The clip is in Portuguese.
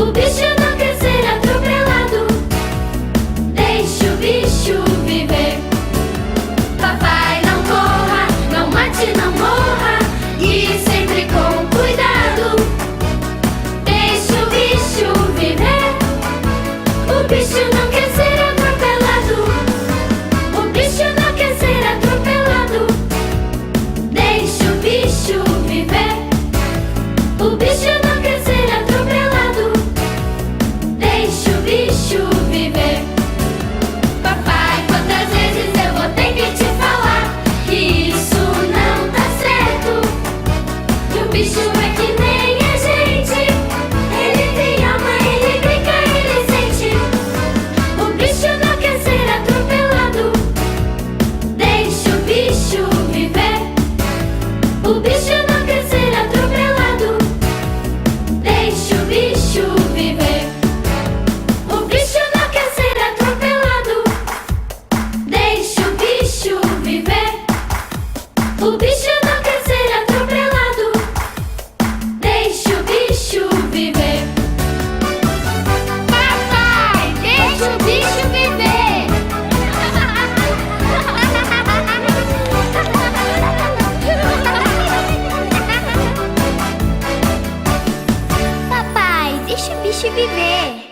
O bicho não quer ser atropelado. Deixe o bicho viver. Papai, não corra, não mate, não morra. E sempre com cuidado. Deixe o bicho viver. O bicho não quer ser atropelado. O bicho não quer ser atropelado. Deixe o bicho viver. O bicho não quer ser atropelado. Deixe o bicho viver. Papai, quantas vezes eu vou ter que te falar que isso não tá certo? Que o bicho é que nem a gente. Ele tem alma, ele brinca, ele sente. O bicho não quer ser atropelado. Deixe o bicho viver. O bicho não quer ser atropelado. Deixe o bicho viver. O bicho não quer ser atropelado. Deixe o bicho viver. O bicho não quer ser atropelado. Deixe o bicho viver. Papai, deixa o bicho viver. Papai, deixa o bicho viver.